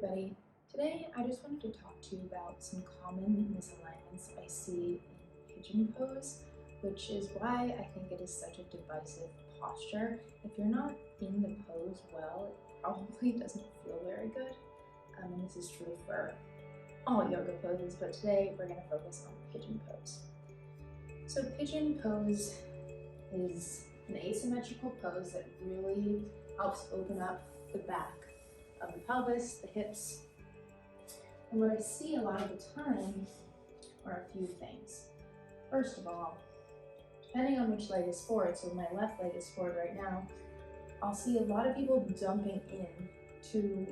everybody. Today I just wanted to talk to you about some common misalignments I see in pigeon pose, which is why I think it is such a divisive posture. If you're not in the pose well, it probably doesn't feel very good. And this is true for all yoga poses, but today we're going to focus on pigeon pose. So pigeon pose is an asymmetrical pose that really helps open up the back of the pelvis, the hips. And what I see a lot of the time are a few things. First of all, depending on which leg is forward, so my left leg is forward right now, I'll see a lot of people dumping in to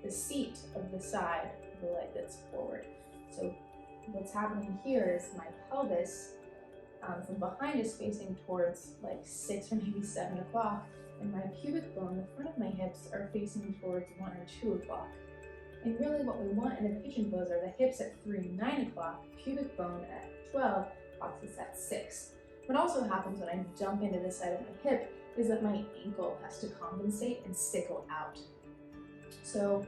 the seat of the side of the leg that's forward. So what's happening here is my pelvis from behind is facing towards like 6 or maybe 7 o'clock, and my pubic bone, the front of my hips, are facing towards 1 or 2 o'clock. And really what we want in a pigeon pose are the hips at 3 and 9 o'clock, pubic bone at 12, coccyx at 6. What also happens when I jump into this side of my hip is that my ankle has to compensate and sickle out. So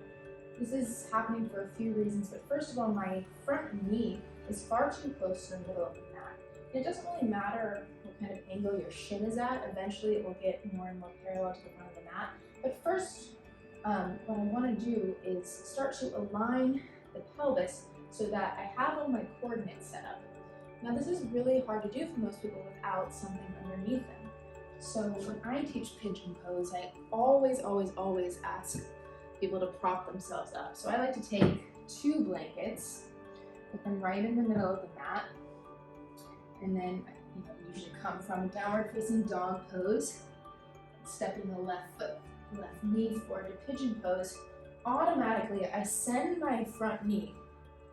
this is happening for a few reasons, but first of all, my front knee is far too close to the middle of the mat. It doesn't really matter what kind of angle your shin is at. Eventually it will get more and more parallel to the front of the mat. But first, what I want to do is start to align the pelvis so that I have all my coordinates set up. Now this is really hard to do for most people without something underneath them. So when I teach pigeon pose, I always ask people to prop themselves up. So I like to take 2 blankets, put them right in the middle of the mat, and then usually come from downward facing dog pose, stepping the left knee forward to pigeon pose. Automatically, I send my front knee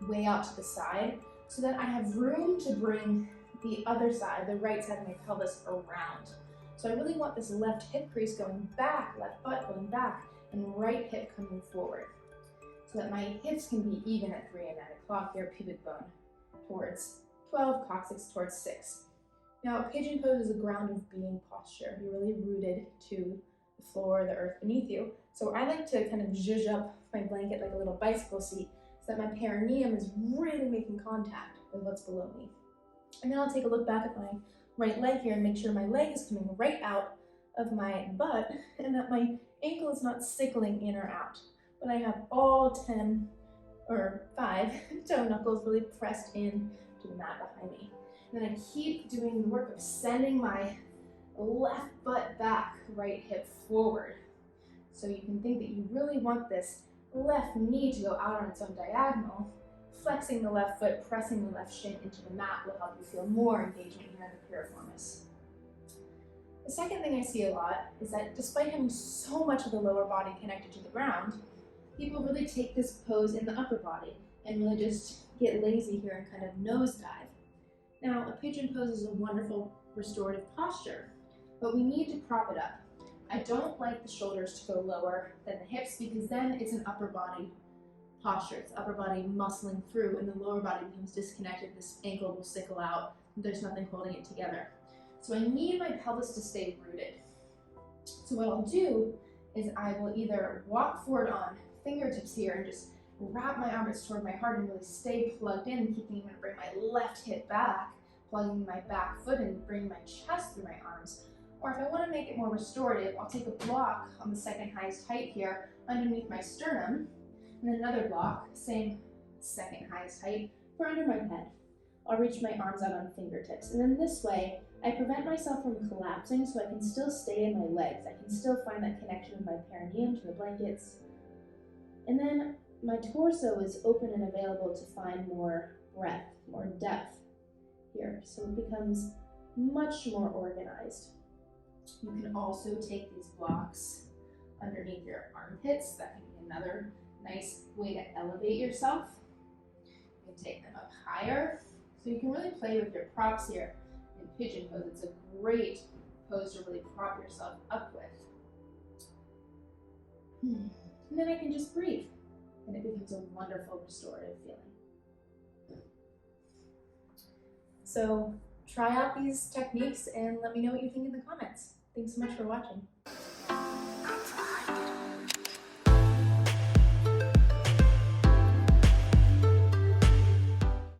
way out to the side so that I have room to bring the other side, the right side of my pelvis, around. So I really want this left hip crease going back, left butt going back, and right hip coming forward, so that my hips can be even at 3 and 9 o'clock here, pubic bone towards 12, coccyx towards 6. Now, pigeon pose is a ground of being posture. You're really rooted to the floor, the earth beneath you. So I like to kind of zhuzh up my blanket like a little bicycle seat so that my perineum is really making contact with what's below me. And then I'll take a look back at my right leg here and make sure my leg is coming right out of my butt and that my ankle is not sickling in or out. But I have all 10 or 5 toe knuckles really pressed in to the mat behind me. And then I keep doing the work of sending my left butt back, right hip forward. So you can think that you really want this left knee to go out on its own diagonal. Flexing the left foot, pressing the left shin into the mat will help you feel more engagement here in the piriformis. The second thing I see a lot is that despite having so much of the lower body connected to the ground, people really take this pose in the upper body and really just get lazy here and kind of nosedive. Now, a pigeon pose is a wonderful restorative posture, but we need to prop it up. I don't like the shoulders to go lower than the hips because then it's an upper body posture. It's upper body muscling through and the lower body becomes disconnected. This ankle will sickle out. There's nothing holding it together. So I need my pelvis to stay rooted. So what I'll do is I will either walk forward on fingertips here and just wrap my arms toward my heart and really stay plugged in, keeping to bring my left hip back, plugging my back foot and bring my chest through my arms. Or if I want to make it more restorative, I'll take a block on the second highest height here underneath my sternum, and another block, same second highest height, for under my head. I'll reach my arms out on fingertips, and then this way, I prevent myself from collapsing so I can still stay in my legs. I can still find that connection with my perineum to the blankets. And then my torso is open and available to find more breadth, more depth here. So it becomes much more organized. You can also take these blocks underneath your armpits. That can be another nice way to elevate yourself. You can take them up higher. So you can really play with your props here. In pigeon pose, it's a great pose to really prop yourself up with. And then I can just breathe, and it becomes a wonderful restorative feeling. So try out these techniques and let me know what you think in the comments. Thanks so much for watching.